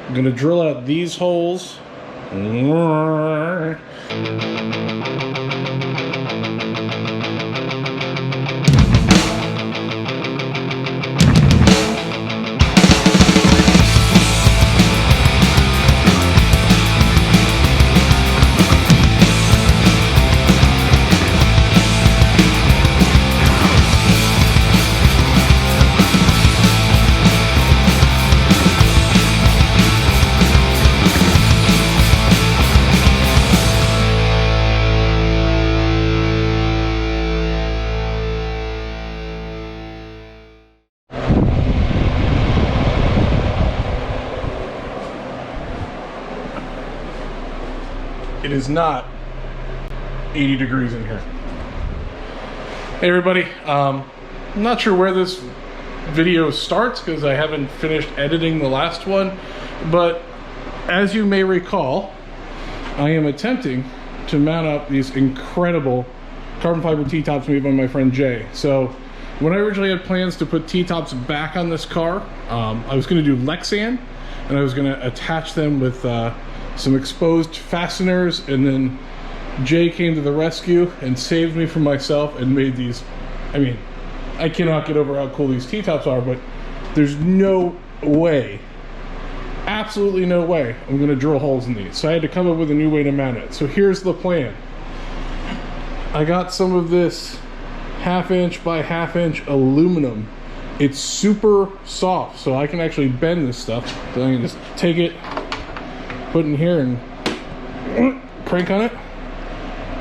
I'm gonna drill out these holes. It is not 80 degrees in here. Hey everybody, I'm not sure where this video starts because I haven't finished editing the last one, but as you may recall, I am attempting to mount up these incredible carbon fiber T-tops made by my friend Jay. So when I originally had plans to put T-tops back on this car, I was going to do Lexan, and I was going to attach them with some exposed fasteners, and then Jay came to the rescue and saved me from myself and made these. I mean, I cannot get over how cool these T-tops are, but there's no way, absolutely no way, I'm gonna drill holes in these. So I had to come up with a new way to mount it. So here's the plan. I got some of this 1/2 inch by 1/2 inch aluminum. It's super soft, so I can actually bend this stuff. So I can just take it, put in here, and crank on it,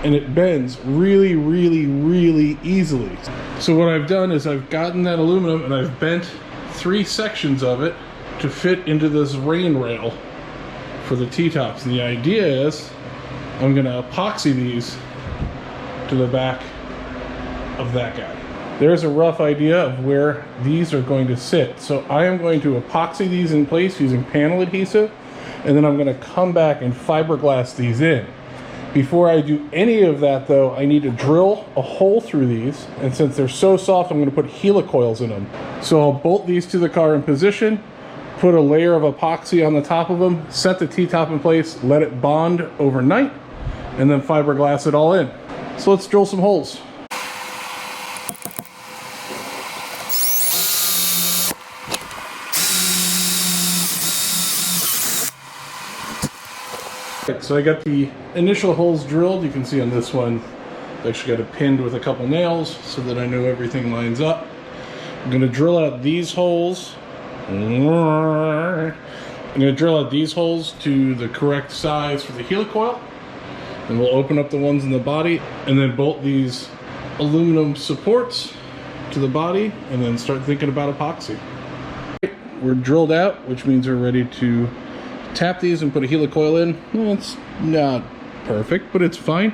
and it bends really, really, really easily. So what I've done is I've gotten that aluminum and I've bent 3 sections of it to fit into this rain rail for the T-tops. And the idea is I'm gonna epoxy these to the back of that guy. There's a rough idea of where these are going to sit. So I am going to epoxy these in place using panel adhesive, and then I'm going to come back and fiberglass these in. Before I do any of that though, I need to drill a hole through these, and since they're so soft, I'm going to put helicoils in them. So I'll bolt these to the car in position, put a layer of epoxy on the top of them, set the T-top in place, let it bond overnight, and then fiberglass it all in. So let's drill some holes. So I got the initial holes drilled. You can see on this one, I actually got it pinned with a couple nails so that I know everything lines up. I'm going to drill out these holes. I'm going to drill out these holes to the correct size for the helicoil. And we'll open up the ones in the body and then bolt these aluminum supports to the body and then start thinking about epoxy. We're drilled out, which means we're ready to tap these and put a helicoil in. Well, it's not perfect, but it's fine.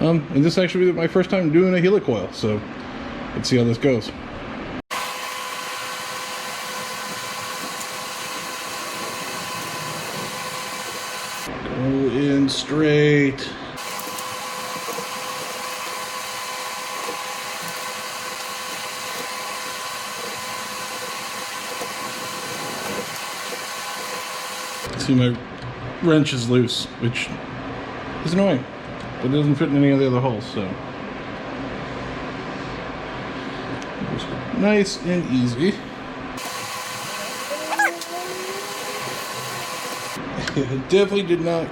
And this actually be my first time doing a helicoil, so let's see how this goes. Go in straight. See, my wrench is loose, which is annoying, but it doesn't fit in any of the other holes, so just nice and easy. It definitely did not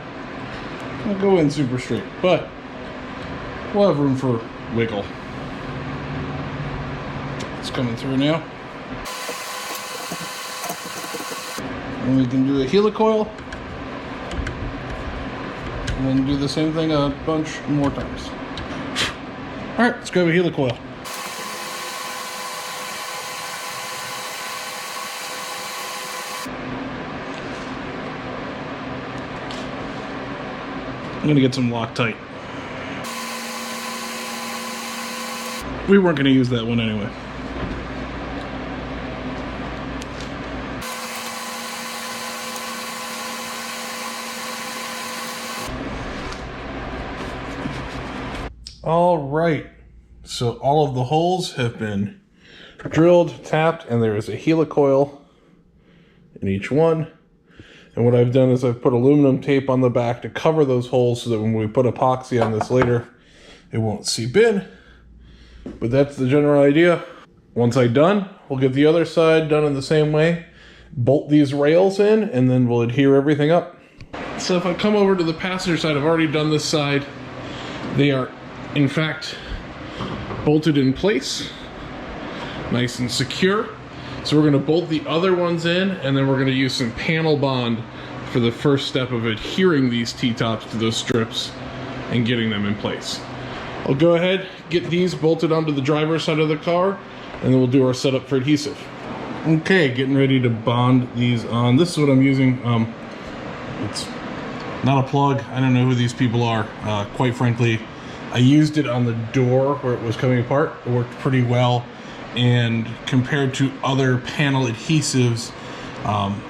go in super straight, but we'll have room for wiggle. It's coming through now. And we can do a helicoil, and then do the same thing a bunch more times. All right, let's grab a helicoil. I'm gonna get some Loctite. We weren't gonna use that one anyway. All right, so all of the holes have been drilled, tapped, and there is a helicoil in each one. And what I've done is I've put aluminum tape on the back to cover those holes so that when we put epoxy on this later, it won't seep in. But that's the general idea. Once I'm done, we'll get the other side done in the same way. Bolt these rails in, and then we'll adhere everything up. So if I come over to the passenger side, I've already done this side. They are, in fact, bolted in place, nice and secure. So we're gonna bolt the other ones in, and then we're gonna use some panel bond for the first step of adhering these T-tops to those strips and getting them in place. I'll go ahead, get these bolted onto the driver's side of the car, and then we'll do our setup for adhesive. Okay, getting ready to bond these on. This is what I'm using. It's not a plug. I don't know who these people are. Quite frankly, I used it on the door where it was coming apart. It worked pretty well. And compared to other panel adhesives,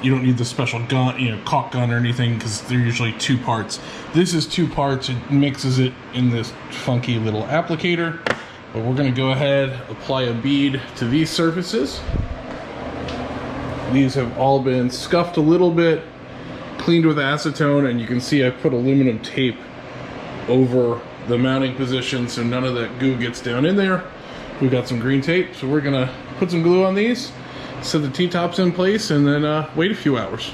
you don't need the special gun, caulk gun or anything, because they're usually 2 parts. This is 2 parts. It mixes it in this funky little applicator. But we're going to go ahead, apply a bead to these surfaces. These have all been scuffed a little bit, cleaned with acetone, and you can see I put aluminum tape over the mounting position so none of that goo gets down in there. We've got some green tape, so we're gonna put some glue on these, set the T-tops in place, and then wait a few hours.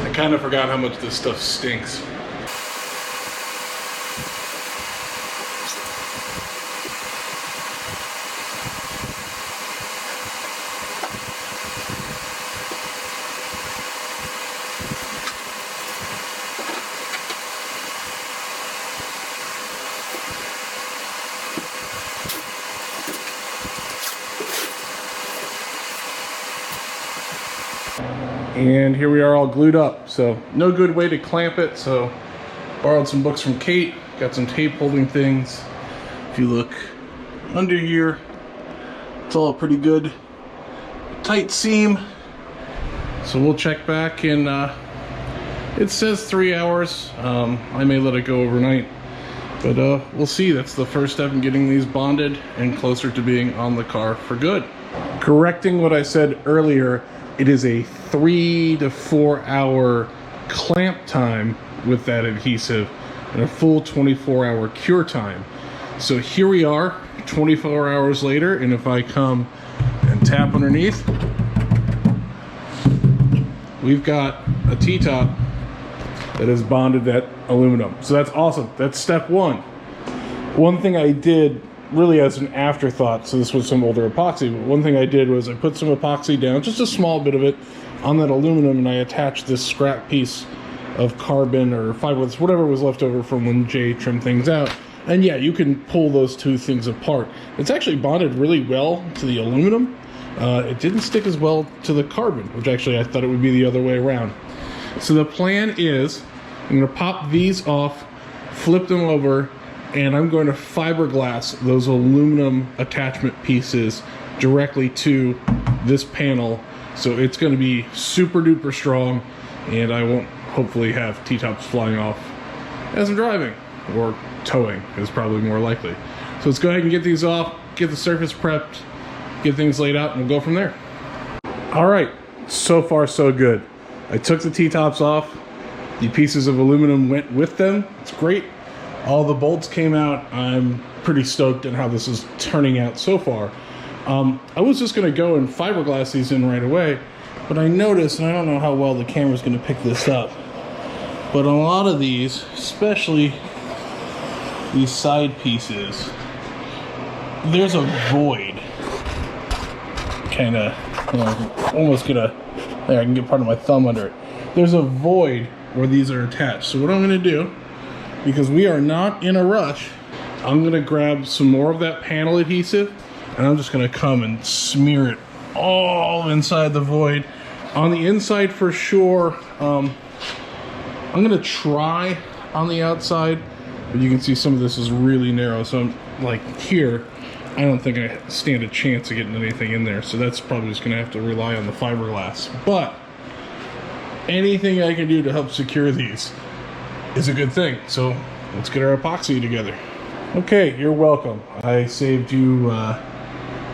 I kind of forgot how much this stuff stinks. And here we are all glued up. So no good way to clamp it. So borrowed some books from Kate, got some tape holding things. If you look under here, it's all pretty good. Tight seam. So we'll check back in, it says 3 hours. I may let it go overnight, but we'll see. That's the first step in getting these bonded and closer to being on the car for good. Correcting what I said earlier, it is a 3 to 4 hour clamp time with that adhesive and a full 24-hour cure time. So here we are 24 hours later, and if I come and tap underneath, we've got a T-top that is bonded that aluminum. So that's awesome. That's step 1. One thing I did really as an afterthought, so this was some older epoxy, but one thing I did was I put some epoxy down, just a small bit of it, on that aluminum, and I attached this scrap piece of carbon or fiberglass, whatever was left over from when Jay trimmed things out. And yeah, you can pull those 2 things apart. It's actually bonded really well to the aluminum. It didn't stick as well to the carbon, which actually I thought it would be the other way around. So the plan is, I'm going to pop these off, flip them over, and I'm going to fiberglass those aluminum attachment pieces directly to this panel. So it's going to be super duper strong, and I won't hopefully have T-tops flying off as I'm driving, or towing is probably more likely. So let's go ahead and get these off, get the surface prepped, get things laid out, and we'll go from there. All right, so far so good. I took the T-tops off. The pieces of aluminum went with them. It's great. All the bolts came out. I'm pretty stoked on how this is turning out so far. I was just going to go and fiberglass these in right away, but I noticed, and I don't know how well the camera's going to pick this up, but a lot of these, especially these side pieces, there's a void. Kind of, almost gonna, there, I can get part of my thumb under it. There's a void where these are attached. So what I'm going to do, because we are not in a rush, I'm going to grab some more of that panel adhesive, and I'm just going to come and smear it all inside the void. On the inside for sure, I'm going to try on the outside, but you can see some of this is really narrow. So I'm like here, I don't think I stand a chance of getting anything in there, so that's probably just going to have to rely on the fiberglass. But anything I can do to help secure these is a good thing. So let's get our epoxy together. Okay, you're welcome. I saved you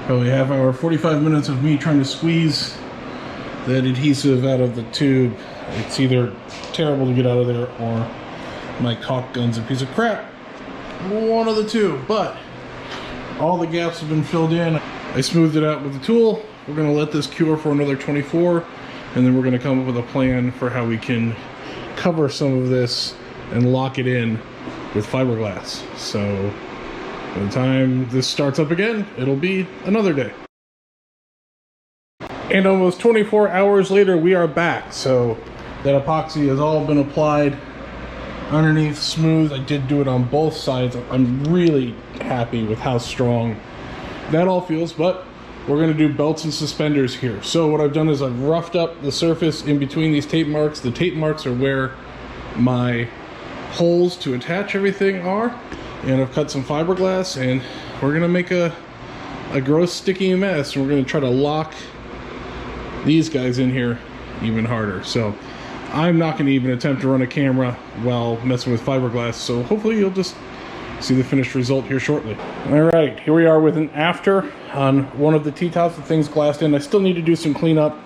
probably half hour, 45 minutes of me trying to squeeze that adhesive out of the tube. It's either terrible to get out of there or my caulk gun's a piece of crap. One of the two, but all the gaps have been filled in. I smoothed it out with the tool. We're gonna let this cure for another 24, and then we're gonna come up with a plan for how we can cover some of this and lock it in with fiberglass. So by the time this starts up again, it'll be another day. And almost 24 hours later, we are back. So that epoxy has all been applied underneath, smooth. I did do it on both sides. I'm really happy with how strong that all feels, but we're going to do belts and suspenders here. So what I've done is I've roughed up the surface in between these tape marks. The tape marks are where my holes to attach everything are, and I've cut some fiberglass, and we're going to make a gross sticky mess. We're going to try to lock these guys in here even harder. So I'm not going to even attempt to run a camera while messing with fiberglass, so hopefully you'll just see the finished result here shortly. Alright, here we are with an after on one of the T-tops. The thing's glassed in. I still need to do some cleanup.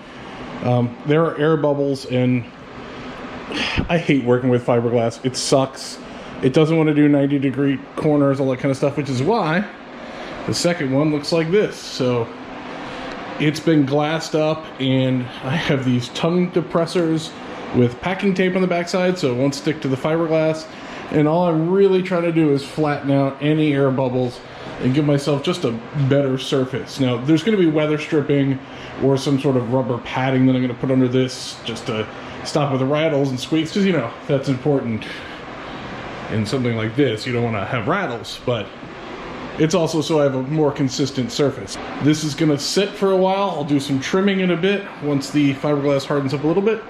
There are air bubbles, and I hate working with fiberglass. It sucks. It doesn't want to do 90-degree corners, all that kind of stuff, which is why the second one looks like this. So it's been glassed up, and I have these tongue depressors with packing tape on the backside so it won't stick to the fiberglass, and all I'm really trying to do is flatten out any air bubbles and give myself just a better surface. Now there's going to be weather stripping or some sort of rubber padding that I'm going to put under this just to stop with the rattles and squeaks, because you know that's important in something like this. You don't want to have rattles, but it's also so I have a more consistent surface. This is going to sit for a while. I'll do some trimming in a bit once the fiberglass hardens up a little bit.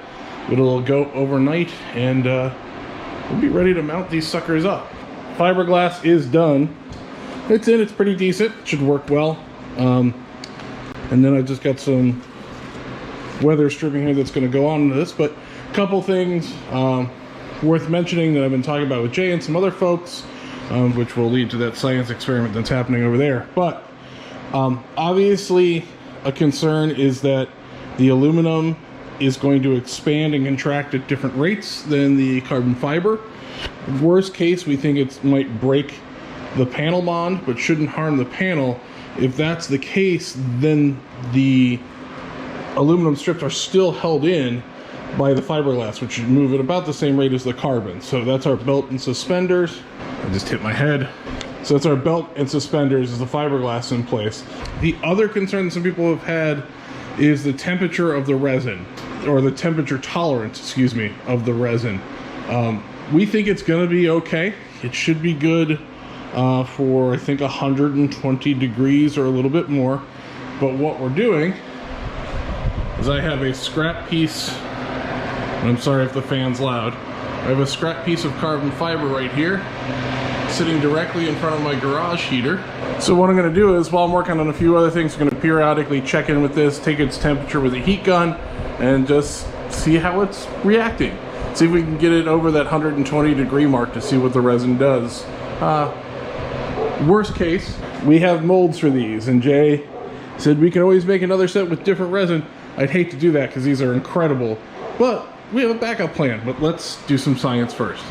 It'll go overnight, and we'll be ready to mount these suckers up. Fiberglass is done. It's in, it's pretty decent. It should work well. And then I've just got some weather stripping here that's going to go on to this. But a couple things worth mentioning that I've been talking about with Jay and some other folks, which will lead to that science experiment that's happening over there. But obviously a concern is that the aluminum is going to expand and contract at different rates than the carbon fiber. Worst case, we think it might break the panel bond, but shouldn't harm the panel. If that's the case, then the aluminum strips are still held in by the fiberglass, which should move at about the same rate as the carbon. So that's our belt and suspenders. I just hit my head. So that's our belt and suspenders, is the fiberglass in place. The other concern that some people have had is the temperature of the resin, or the temperature tolerance, excuse me, of the resin. We think it's going to be okay. It should be good for, I think, 120 degrees or a little bit more. But what we're doing is I have a scrap piece, and I'm sorry if the fan's loud, I have a scrap piece of carbon fiber right here sitting directly in front of my garage heater. So what I'm going to do is, while I'm working on a few other things, I'm going to periodically check in with this, take its temperature with a heat gun, and just see how it's reacting. See if we can get it over that 120 degree mark to see what the resin does. Worst case, we have molds for these, and Jay said we can always make another set with different resin. I'd hate to do that because these are incredible, but we have a backup plan. But let's do some science first.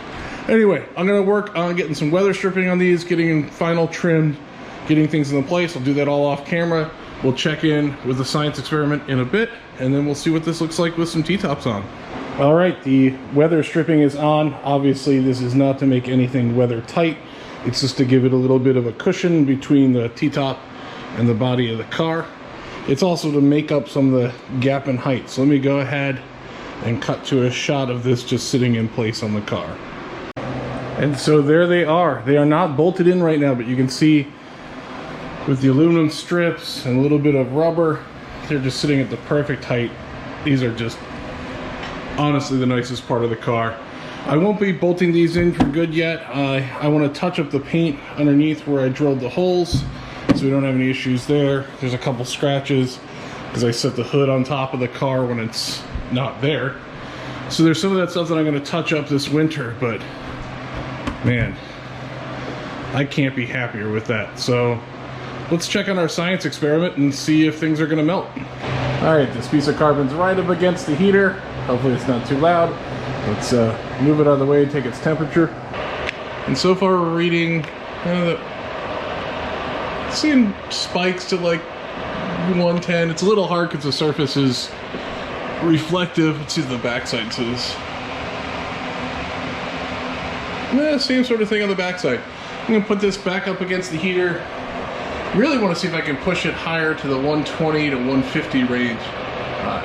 Anyway, I'm going to work on getting some weather stripping on these, getting final trimmed, getting things in place. I'll do that all off camera. We'll check in with the science experiment in a bit, and then we'll see what this looks like with some T-tops on. All right, the weather stripping is on. Obviously, this is not to make anything weather tight. It's just to give it a little bit of a cushion between the T-top and the body of the car. It's also to make up some of the gap in height. So let me go ahead and cut to a shot of this just sitting in place on the car. And so there they are. They are not bolted in right now, but you can see with the aluminum strips and a little bit of rubber, they're just sitting at the perfect height. These are just honestly the nicest part of the car. I won't be bolting these in for good yet. I want to touch up the paint underneath where I drilled the holes. so we don't have any issues there. There's a couple scratches because I set the hood on top of the car when it's not there. So there's some of that stuff that I'm going to touch up this winter, but man, I can't be happier with that. So let's check on our science experiment and see if things are going to melt. All right, this piece of carbon's right up against the heater. Hopefully it's not too loud. Let's move it out of the way and take its temperature. And so far we're reading, seeing spikes to like 110. It's a little hard because the surface is reflective. Let's see what the backside says. Yeah, same sort of thing on the backside. I'm gonna put this back up against the heater. Really want to see if I can push it higher to the 120 to 150 range.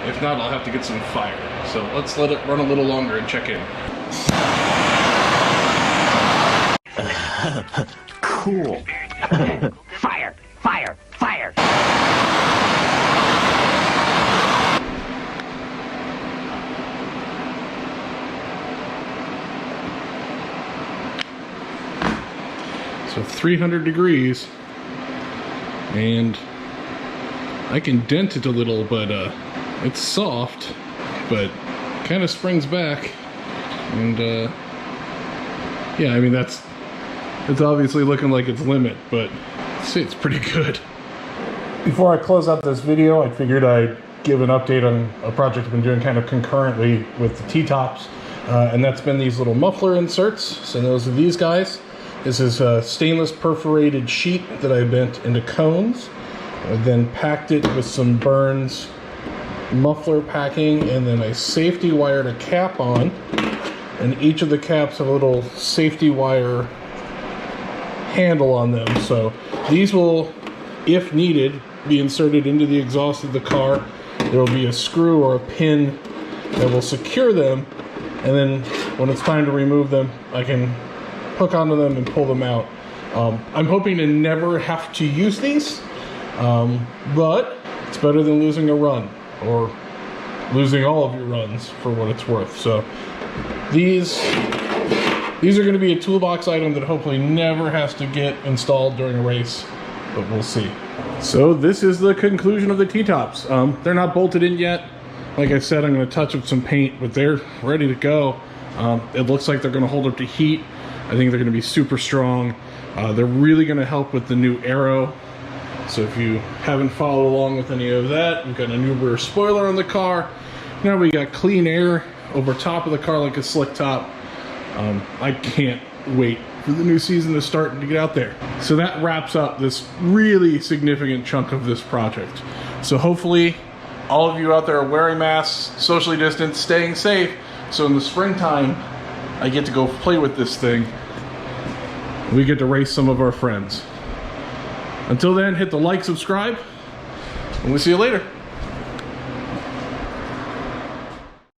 If not, I'll have to get some fire. So let's let it run a little longer and check in. Cool. Fire, fire, fire. So 300 degrees, and I can dent it a little, but it's soft, but kind of springs back. And yeah, I mean it's obviously looking like its limit, but I'd say it's pretty good. Before I close out this video, I figured I'd give an update on a project I've been doing kind of concurrently with the T-tops, and that's been these little muffler inserts. So those are these guys. This is a stainless perforated sheet that I bent into cones. I then packed it with some Burns muffler packing, and then I safety wired a cap on, and each of the caps have a little safety wire handle on them. So these will, if needed, be inserted into the exhaust of the car. There will be a screw or a pin that will secure them, and then when it's time to remove them, I can hook onto them and pull them out. I'm hoping to never have to use these, but it's better than losing a run or losing all of your runs for what it's worth. So these are going to be a toolbox item that hopefully never has to get installed during a race, but we'll see. So this is the conclusion of the T-tops. They're not bolted in yet. Like I said, I'm going to touch up some paint, but they're ready to go. It looks like they're going to hold up to heat. I think they're going to be super strong. They're really going to help with the new aero. So if you haven't followed along with any of that, we've got a new rear spoiler on the car. Now we got clean air over top of the car like a slick top. I can't wait for the new season to start and to get out there. So that wraps up this really significant chunk of this project. So hopefully all of you out there are wearing masks, socially distanced, staying safe. So in the springtime, I get to go play with this thing. We get to race some of our friends. Until then, hit the like, subscribe, and we'll see you later.